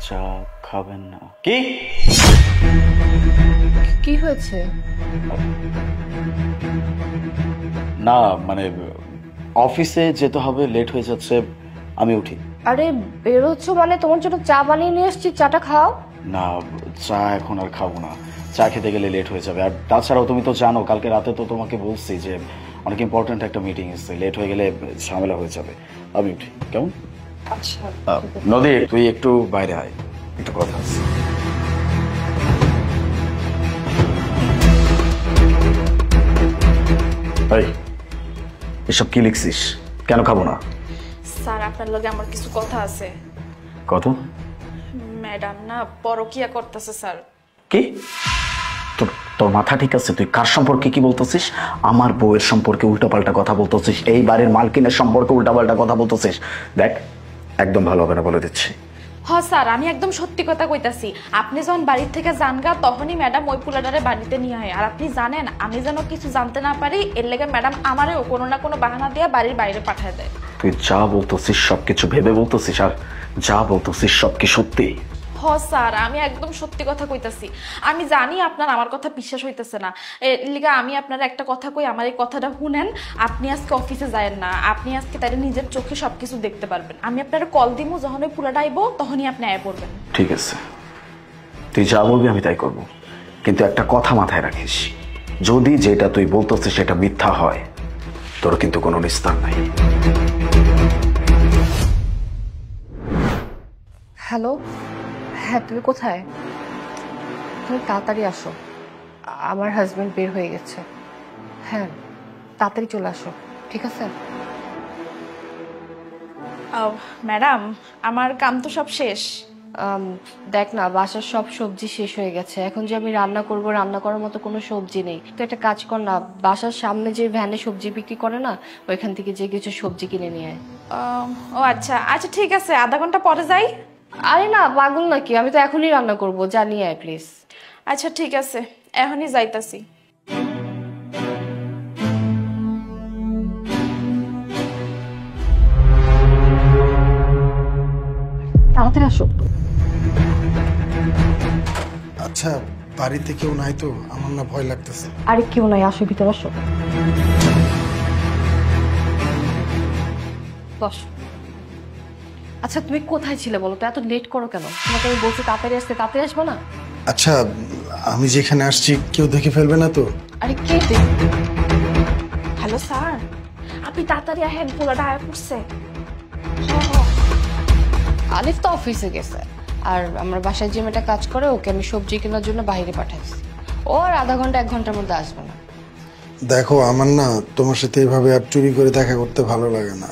চা খাবেন না? কি কি হয়েছে? না মানে অফিসে যেতে হবে, লেট হয়ে যাচ্ছে, আমি উঠি। আরে বেরোচ্ছ মানে তোমার জন্য চা বানিয়ে নিয়ে এসেছি, চাটা খাও। না, চা এখন আর খাবো না, চা খেতে গেলে লেট হয়ে যাবে। আর তাছাড়াও তুমি তো জানো কালকে রাতে তো তোমাকে বলছি যে অনেক ইম্পর্ট্যান্ট একটা মিটিং এসছে, লেট হয়ে গেলে ঝামেলা হয়ে যাবে। আমি উঠি কেমন? আচ্ছা নদী, তুই একটু বাইরে আয়, একটু কথা আছে। এসব কি লিখছিস? কেন খাবো না? স্যার আপনার লগে আমার কিছু কথা আছে। কত? ম্যাডাম না পরকিয়া করতেছে স্যার। কি? তোর তোর মাথা ঠিক আছে? তুই কার সম্পর্কে কি বলতেছিস? আমার বউয়ের সম্পর্কে উল্টাপাল্টা কথা বলতেছিস, এই বাড়ির মালকিনের সম্পর্কে উল্টাপাল্টা কথা বলতেছিস। দেখ, একদম ভালো হবে না বলে দিচ্ছি। হ্যাঁ স্যার, আমি একদম সত্যি কথা কইতাছি। আপনি যখন বাড়ির থেকে যানগা তখনই ম্যাডাম ওই পুলাডারে বাড়িতে নিয়ে হয়। আর আপনি জানেন আমি যেন কিছু জানতে না পারি এর লেগে ম্যাডাম আমারেও কোনো না কোনো বাহানা দিয়ে বাড়ির বাইরে পাঠায় দেয়। তুই যা বলতেছিস সবকিছু ভেবে বলতেছিস, আর যা বলতেছিস সব কি সত্যি? হ স্যার, আমি একদম সত্যি কথা কইতাছি। আমি জানি আপনার আমার কথা বিশ্বাস হইতেছে না, এর লিগে আমি আপনার একটা কথা কই, আমার এই কথাটা শুনেন। আপনি আজকে অফিসে যায়েন না, আপনি আজকে তাই নিজের চোখে সবকিছু দেখতে পারবেন। আমি আপনার কল দিমু, যখন ওই পুরাটা আইব তখনই আপনি আয় পড়বেন। ঠিক আছে, তুই যা বলবি আমি তাই করব, কিন্তু একটা কথা মাথায় রাখিস, যদি যেটা তুই বলতেছিস সেটা মিথ্যা হয়, তোর কিন্তু কোনো নিস্তার নাই। হ্যালো, হ্যাঁ তুমি কোথায়? তুমি তাড়াতাড়ি আসো, আমার হাজবেন্ড বের হয়ে গেছে। হ্যাঁ তাড়াতাড়ি চলে আসো, ঠিক আছে? ম্যাডাম আমার কাম তো সব শেষ। দেখ না, বাসার সব সবজি শেষ হয়ে গেছে, এখন যে আমি রান্না করব, রান্না করার মতো কোনো সবজি নেই। তো একটা কাজ কর না, বাসার সামনে যে ভ্যানে সবজি বিক্রি করে না, ওইখান থেকে যে কিছু সবজি কিনে নিয়ে আয়। ও আচ্ছা আচ্ছা ঠিক আছে, আধা ঘন্টা পরে যাই। আরে না পাগল নাকি, আমি তো এখনই রান্না করব, যা নিয়ে আয় প্লিজ। আচ্ছা ঠিক আছে, এখনই যাইতাছি। তাড়াতাড়ি আসো। আচ্ছা, বাড়িতে কেউ নাই তো? আমার না ভয় লাগতেছে। আরে কেউ নাই, আসো ভিতরে আসো। বস। আচ্ছা তুমি কোথায় ছিলে বলো তো? এত লেট করো কেন? তোমাকে আমি বলছি তাড়াতাড়ি আসতে, তাড়াতাড়ি আসবে না? আচ্ছা, আমি যেখানে আসছি কেউ দেখে ফেলবে না তো? আরে কে? হ্যালো স্যার, আপনি তাড়াতাড়ি আহেন, পোলাটা আয়া পড়ছে। আলিফ তো অফিসে গেছে, আর আমার বাসায় যে মেয়েটা কাজ করে ওকে আমি সবজি কেনার জন্য বাইরে পাঠাইছি। ও আর আধা ঘন্টা 1 ঘন্টার মধ্যে আসবে না। দেখো, আমার না তোমার সাথে এইভাবে আর চুরি করে দেখা করতে ভালো লাগে না।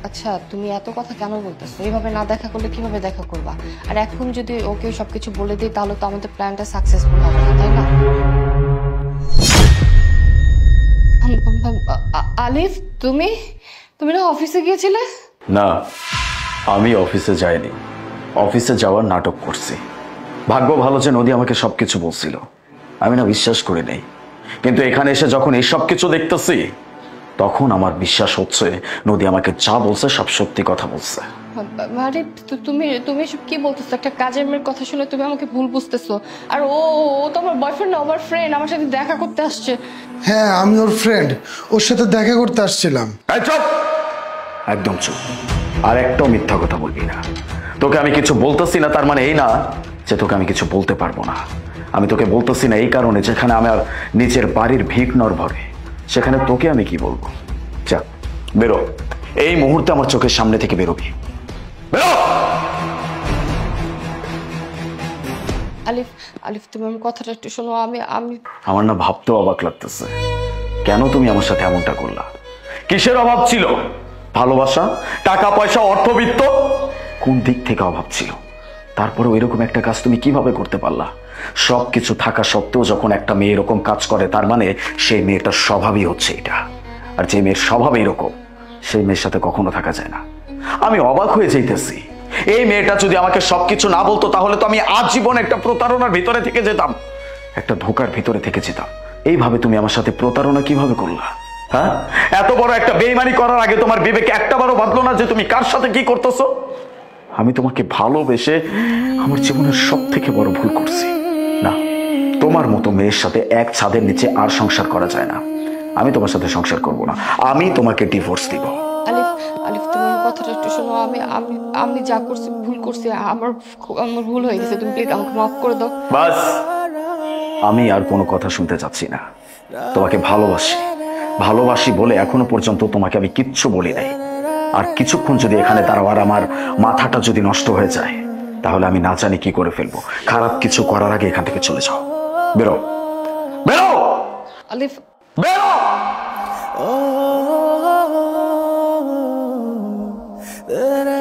আচ্ছা তুমি এত কথা কেন বলতেছো? এইভাবে না দেখা করলে কিভাবে দেখা করবা? আর এখন যদি ওকে সবকিছু বলে দিই তাহলে তো আমাদের প্ল্যানটা সাকসেসফুল হবে না, তাই না? আলিফ, তুমি তুমি না অফিসে গিয়েছিলে? না, আমি অফিসে যাইনি, অফিসে যাওয়ার নাটক করছি। ভাগ্য ভালো যে নদী আমাকে সবকিছু বলছিল, আমি না বিশ্বাস করি নাই। কিন্তু এখানে এসে যখন এই সব কিছু দেখতেছি তখন আমার বিশ্বাস হচ্ছে নদী আমাকে যা বলছে সব সত্যি কথা বলছে। আরে তুমি তুমি এসব কি বলতেছো? একটা কাজের মেয়ের কথা শুনে তুমি আমাকে ভুল বুঝতেছো। আর ও ও তো আমার বয়ফ্রেন্ড না, আমার ফ্রেন্ড, আমার সাথে দেখা করতে আসছে। হ্যাঁ, আমি ওর ফ্রেন্ড, ওর সাথে দেখা করতে আসছিলাম। এই চুপ, একদম চুপ, আর একটাও মিথ্যা কথা বলবি না। তোকে আমি কিছু বলতেছি না তার মানে এই না যে তোকে আমি কিছু বলতে পারবো না। আমি তোকে বলতেছি না এই কারণে, যেখানে আমার নিজের বাড়ির ভিক নড়বড়ে সেখানে তোকে আমি কি বলবো? যা বেরো, এই মুহূর্তে আমার চোখের সামনে থেকে বেরোবি, বেরো। আলিফ, আলিফ তুমি আমার কথাটা একটু শোনো। আমি আমি আমার না ভাবতেও অবাক লাগতেছে, কেন তুমি আমার সাথে এমনটা করলা? কিসের অভাব ছিল? ভালোবাসা, টাকা পয়সা, অর্থবিত্ত, কোন দিক থেকে অভাব ছিল? তারপরে এরকম একটা কাজ তুমি কিভাবে করতে পারলা? সবকিছু থাকা সত্ত্বেও যখন একটা মেয়ে এরকম কাজ করে তার মানে সেই মেয়েটার স্বভাবই হচ্ছে এটা। আর যে মেয়ের স্বভাব এরকম সেই মেয়ের সাথে কখনো থাকা যায় না। আমি অবাক হয়ে যাইতেছি, এই মেয়েটা যদি আমাকে সবকিছু না বলতো তাহলে তো আমি আজীবন একটা প্রতারণার ভিতরে থেকে যেতাম, একটা ধোঁকার ভিতরে থেকে যেতাম। এইভাবে তুমি আমার সাথে প্রতারণা কিভাবে করলা? হ্যাঁ, এত বড় একটা বেইমানি করার আগে তোমার বিবেকে একটাবারও ভাবলো না যে তুমি কার সাথে কি করতেছো? আমি তোমাকে ভালোবেসে আমার জীবনের সব থেকে বড় ভুল করছি। না, তোমার মতো মেয়ের সাথে এক ছাদের নিচে আর সংসার করা যায় না। আমি তোমার সাথে সংসার করব না, আমি তোমাকে ডিভোর্স দিব। আলিফ, আলিফ তুমি আমার কথাটা একটু শোনো। আমি আমি আমি যা করছি ভুল করছি, আমার আমার ভুল হয়ে গেছে, তুমি প্লিজ আমাকে মাফ করে দাও। বাস, আমি আর কোনো কথা শুনতে চাচ্ছি না। তোমাকে ভালোবাসি, ভালোবাসি বলে এখনো পর্যন্ত তোমাকে আমি কিচ্ছু বলি নাই। আর কিছুক্ষণ যদি এখানে দাঁড়াও আর আমার মাথাটা যদি নষ্ট হয়ে যায়, তাহলে আমি না জানি কি করে ফেলবো। খারাপ কিছু করার আগে এখান থেকে চলে যাও। বেরো, বেরো, আলিফ, বেরো। Da da